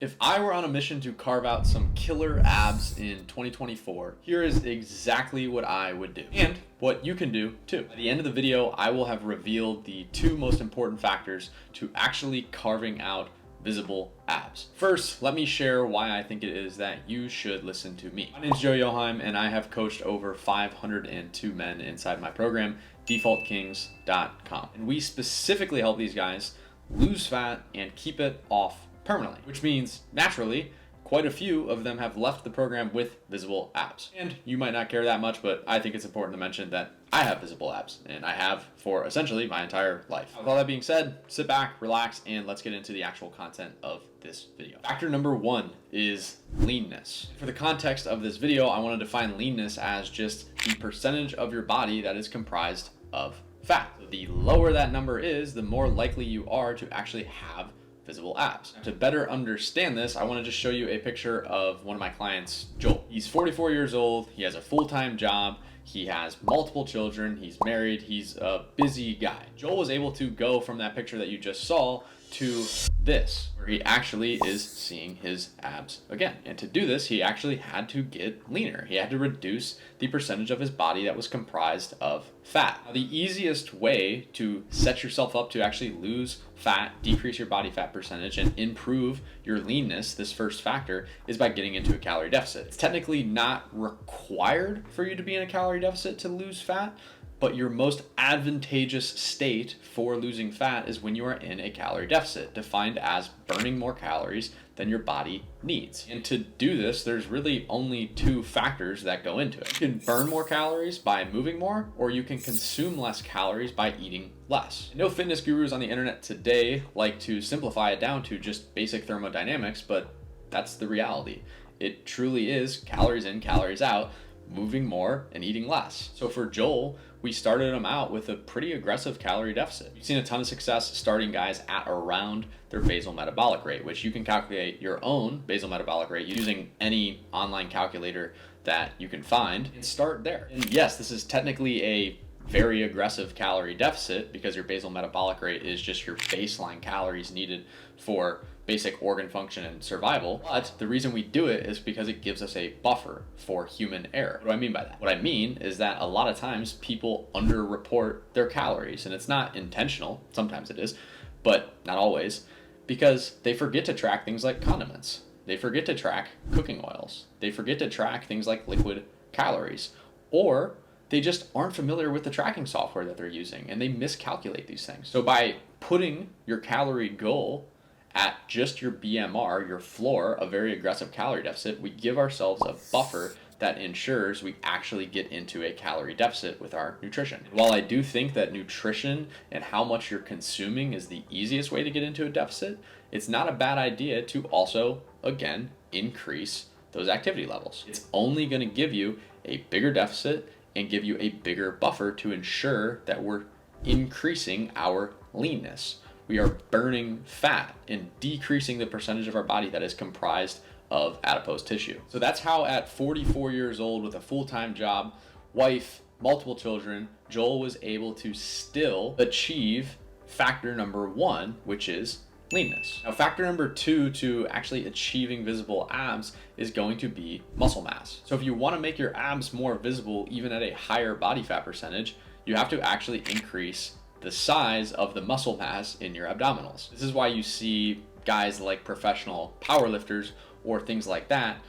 If I were on a mission to carve out some killer abs in 2024, here is exactly what I would do, and what you can do too. At the end of the video, I will have revealed the two most important factors to actually carving out visible abs. First, let me share why I think it is that you should listen to me. My name is Joe Joheim, and I have coached over 502 men inside my program, defaultkings.com. And we specifically help these guys lose fat and keep it off permanently, which means naturally quite a few of them have left the program with visible abs. And you might not care that much, but I think it's important to mention that I have visible abs, and I have for essentially my entire life. With all that being said, sit back, relax, and let's get into the actual content of this video. Factor number one is leanness. For the context of this video, I want to define leanness as just the percentage of your body that is comprised of fat. So the lower that number is, the more likely you are to actually have visible abs. To better understand this, I want to just show you a picture of one of my clients, Joel. He's 44 years old. He has a full-time job. He has multiple children. He's married. He's a busy guy. Joel was able to go from that picture that you just saw to this, where he actually is seeing his abs again. And to do this, he actually had to get leaner. He had to reduce the percentage of his body that was comprised of fat. Now, the easiest way to set yourself up to actually lose fat, decrease your body fat percentage, and improve your leanness, this first factor, is by getting into a calorie deficit. It's technically not required for you to be in a calorie deficit to lose fat, but your most advantageous state for losing fat is when you are in a calorie deficit, defined as burning more calories than your body needs. And to do this, there's really only two factors that go into it. You can burn more calories by moving more, or you can consume less calories by eating less. I know fitness gurus on the internet today like to simplify it down to just basic thermodynamics, but that's the reality. It truly is calories in, calories out, moving more and eating less. So for Joel, we started him out with a pretty aggressive calorie deficit. We've seen a ton of success starting guys at around their basal metabolic rate, which you can calculate your own basal metabolic rate using any online calculator that you can find and start there. And yes, this is technically a very aggressive calorie deficit because your basal metabolic rate is just your baseline calories needed for basic organ function and survival. But the reason we do it is because it gives us a buffer for human error. What do I mean by that? What I mean is that a lot of times people underreport their calories, and it's not intentional. Sometimes it is, but not always, because they forget to track things like condiments. They forget to track cooking oils. They forget to track things like liquid calories, or they just aren't familiar with the tracking software that they're using, and they miscalculate these things. So by putting your calorie goal at just your BMR, your floor, a very aggressive calorie deficit, we give ourselves a buffer that ensures we actually get into a calorie deficit with our nutrition. While I do think that nutrition and how much you're consuming is the easiest way to get into a deficit, it's not a bad idea to also, again, increase those activity levels. It's only going to give you a bigger deficit and give you a bigger buffer to ensure that we're increasing our leanness. We are burning fat and decreasing the percentage of our body that is comprised of adipose tissue. So that's how at 44 years old with a full-time job, wife, multiple children, Joel was able to still achieve factor number one, which is leanness. Now, factor number two to actually achieving visible abs is going to be muscle mass. So if you want to make your abs more visible, even at a higher body fat percentage, you have to actually increase the size of the muscle mass in your abdominals. This is why you see guys like professional powerlifters or things like that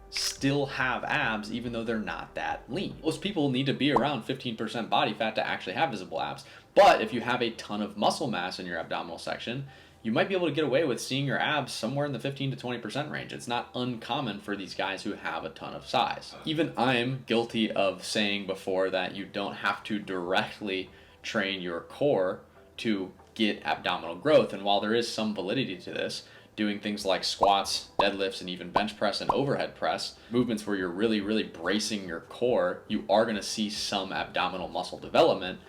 still have abs even though they're not that lean. Most people need to be around 15% body fat to actually have visible abs. But if you have a ton of muscle mass in your abdominal section, you might be able to get away with seeing your abs somewhere in the 15 to 20% range. It's not uncommon for these guys who have a ton of size. Even I'm guilty of saying before that you don't have to directly train your core to get abdominal growth. And while there is some validity to this, doing things like squats, deadlifts, and even bench press and overhead press, movements where you're really bracing your core, you are going to see some abdominal muscle development.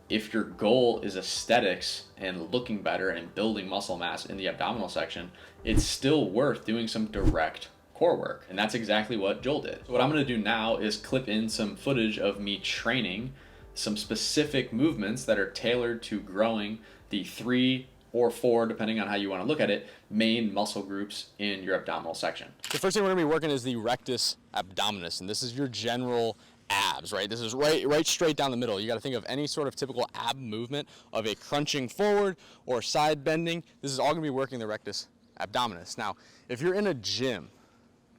If your goal is aesthetics and looking better and building muscle mass in the abdominal section, it's still worth doing some direct core work. And that's exactly what Joel did. So what I'm going to do now is clip in some footage of me training some specific movements that are tailored to growing the 3 or 4, depending on how you want to look at it, main muscle groups in your abdominal section. The first thing we're going to be working is the rectus abdominis, and this is your general abs, right? This is right straight down the middle. You got to think of any sort of typical ab movement of a crunching forward or side bending. This is all going to be working the rectus abdominis. Now, if you're in a gym,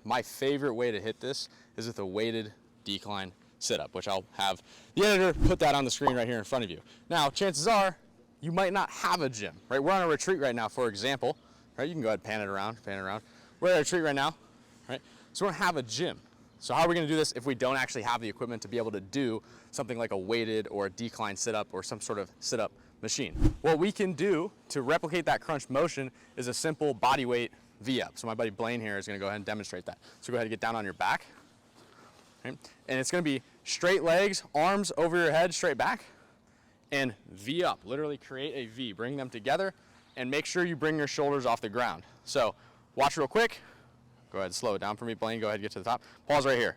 my favorite way to hit this is with a weighted decline sit-up, which I'll have the editor put that on the screen right here in front of you. Now, chances are you might not have a gym, right? We're on a retreat right now, for example, right? You can go ahead and pan it around. We're at a retreat right now, right? So we don't have a gym. So how are we going to do this if we don't actually have the equipment to be able to do something like a weighted or a decline sit-up or some sort of sit-up machine? What we can do to replicate that crunch motion is a simple body weight V-up. So my buddy Blaine here is going to go ahead and demonstrate that. So go ahead and get down on your back. Right? And it's going to be straight legs, arms over your head, straight back, and V-up. Literally create a V. Bring them together and make sure you bring your shoulders off the ground. So watch real quick. Go ahead and slow it down for me, Blaine. Go ahead and get to the top. Pause right here.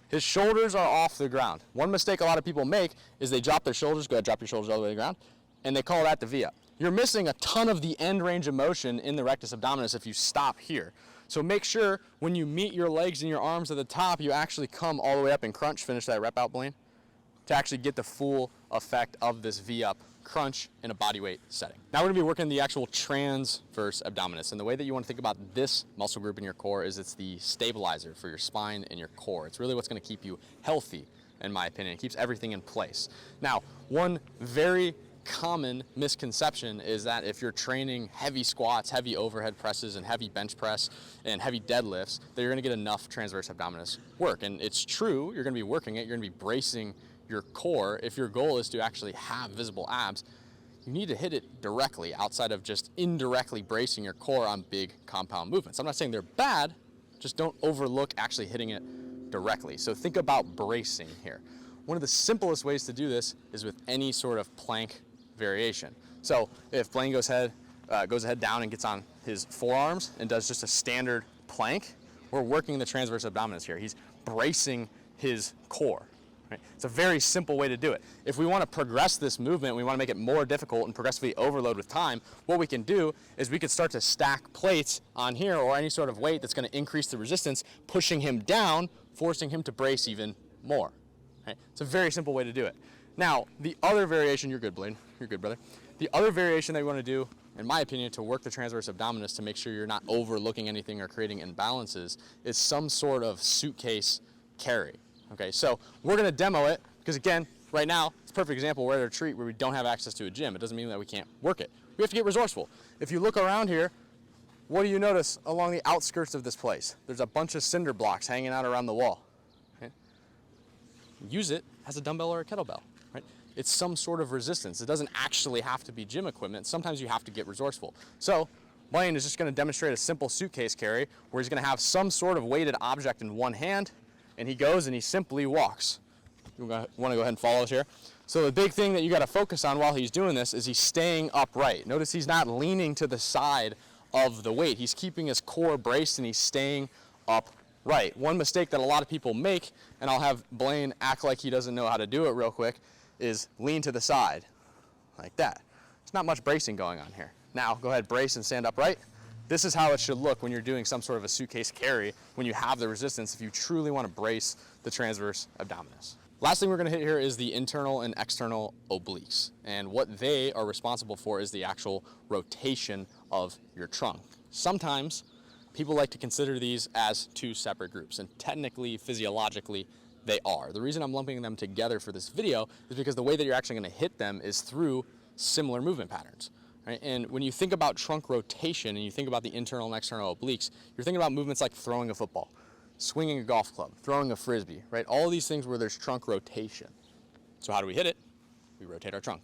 His shoulders are off the ground. One mistake a lot of people make is they drop their shoulders. Go ahead, drop your shoulders all the way to the ground. And they call that the V-up. You're missing a ton of the end range of motion in the rectus abdominis if you stop here. So make sure when you meet your legs and your arms at the top, you actually come all the way up and crunch. Finish that rep out, Blaine, to actually get the full effect of this V-up crunch in a body weight setting. Now we're going to be working the actual transverse abdominis, and the way that you want to think about this muscle group in your core is it's the stabilizer for your spine and your core. It's really what's going to keep you healthy, in my opinion. It keeps everything in place. Now, one very common misconception is that if you're training heavy squats, heavy overhead presses, and heavy bench press, and heavy deadlifts, that you're going to get enough transverse abdominis work. And it's true, you're going to be working it, you're going to be bracing your core. If your goal is to actually have visible abs, you need to hit it directly outside of just indirectly bracing your core on big compound movements. I'm not saying they're bad, just don't overlook actually hitting it directly. So think about bracing here. One of the simplest ways to do this is with any sort of plank variation. So if Blaine goes ahead down and gets on his forearms and does just a standard plank, we're working the transverse abdominis here. He's bracing his core. Right? It's a very simple way to do it. If we want to progress this movement, we want to make it more difficult and progressively overload with time, what we can do is we could start to stack plates on here or any sort of weight that's going to increase the resistance, pushing him down, forcing him to brace even more. Right? It's a very simple way to do it. Now, the other variation, you're good, Blaine. You're good, brother. The other variation that we want to do, in my opinion, to work the transverse abdominis to make sure you're not overlooking anything or creating imbalances is some sort of suitcase carry. Okay, so we're going to demo it because, again, right now, it's a perfect example. We're at a retreat where we don't have access to a gym. It doesn't mean that we can't work it. We have to get resourceful. If you look around here, what do you notice along the outskirts of this place? There's a bunch of cinder blocks hanging out around the wall. Okay? Use it as a dumbbell or a kettlebell. Right? It's some sort of resistance. It doesn't actually have to be gym equipment. Sometimes you have to get resourceful. So Blaine is just going to demonstrate a simple suitcase carry where he's going to have some sort of weighted object in one hand, and he goes and he simply walks. You want to go ahead and follow us here? So the big thing that you got to focus on while he's doing this is he's staying upright. Notice he's not leaning to the side of the weight. He's keeping his core braced and he's staying upright. One mistake that a lot of people make, and I'll have Blaine act like he doesn't know how to do it real quick, is lean to the side like that. There's not much bracing going on here. Now go ahead, brace and stand upright. This is how it should look when you're doing some sort of a suitcase carry, when you have the resistance, if you truly want to brace the transverse abdominis. Last thing we're going to hit here is the internal and external obliques. And what they are responsible for is the actual rotation of your trunk. Sometimes people like to consider these as two separate groups, and technically, physiologically, they are. The reason I'm lumping them together for this video is because the way that you're actually going to hit them is through similar movement patterns. Right? And when you think about trunk rotation and you think about the internal and external obliques, you're thinking about movements like throwing a football, swinging a golf club, throwing a frisbee, right? All of these things where there's trunk rotation. So how do we hit it? We rotate our trunk.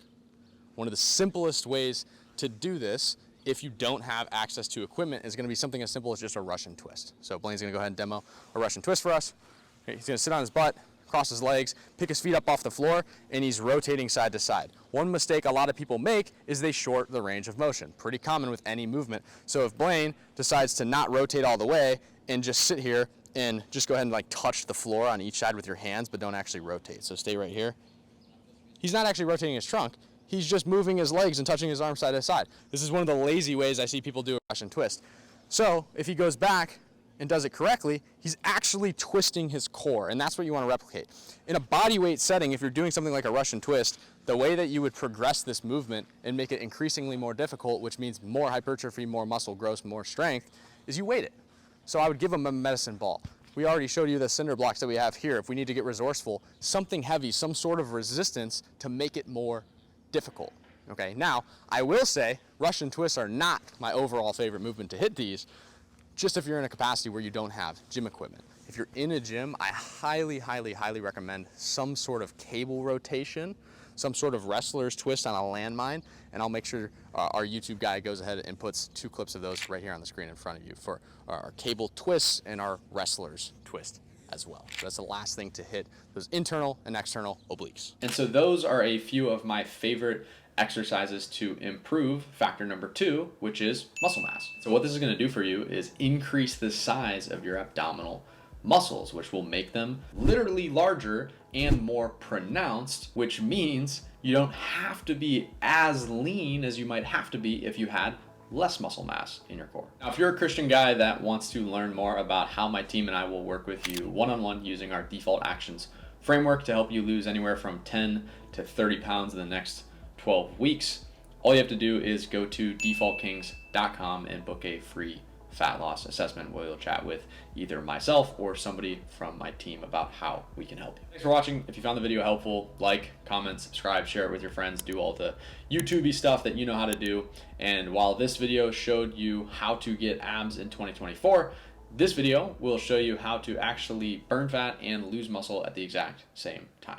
One of the simplest ways to do this, if you don't have access to equipment, is going to be something as simple as just a Russian twist. So Blaine's going to go ahead and demo a Russian twist for us. Okay, he's going to sit on his butt, cross his legs, pick his feet up off the floor, and he's rotating side to side. One mistake a lot of people make is they short the range of motion. Pretty common with any movement. So if Blaine decides to not rotate all the way and just sit here and just go ahead and like touch the floor on each side with your hands, but don't actually rotate. So stay right here. He's not actually rotating his trunk. he's just moving his legs and touching his arms side to side. This is one of the lazy ways I see people do a Russian twist. So if he goes back and does it correctly, he's actually twisting his core, and that's what you want to replicate. In a body weight setting, if you're doing something like a Russian twist, the way that you would progress this movement and make it increasingly more difficult, which means more hypertrophy, more muscle growth, more strength, is you weight it. So I would give him a medicine ball. We already showed you the cinder blocks that we have here. If we need to get resourceful, something heavy, some sort of resistance to make it more difficult. Okay, now I will say Russian twists are not my overall favorite movement to hit these, just if you're in a capacity where you don't have gym equipment. If you're in a gym, I highly, highly, highly recommend some sort of cable rotation, some sort of wrestler's twist on a landmine, and I'll make sure our YouTube guy goes ahead and puts 2 clips of those right here on the screen in front of you for our cable twists and our wrestler's twist as well. So that's the last thing to hit, those internal and external obliques. And so those are a few of my favorite exercises to improve factor number 2, which is muscle mass. So what this is going to do for you is increase the size of your abdominal muscles, which will make them literally larger and more pronounced, which means you don't have to be as lean as you might have to be if you had less muscle mass in your core. Now, if you're a Christian guy that wants to learn more about how my team and I will work with you one-on-one using our default actions framework to help you lose anywhere from 10 to 30 pounds in the next 12 weeks, all you have to do is go to defaultkings.com and book a free fat loss assessment where you'll chat with either myself or somebody from my team about how we can help you. Thanks for watching. If you found the video helpful, like, comment, subscribe, share it with your friends, do all the YouTube-y stuff that you know how to do. And while this video showed you how to get abs in 2024, this video will show you how to actually burn fat and lose muscle at the exact same time.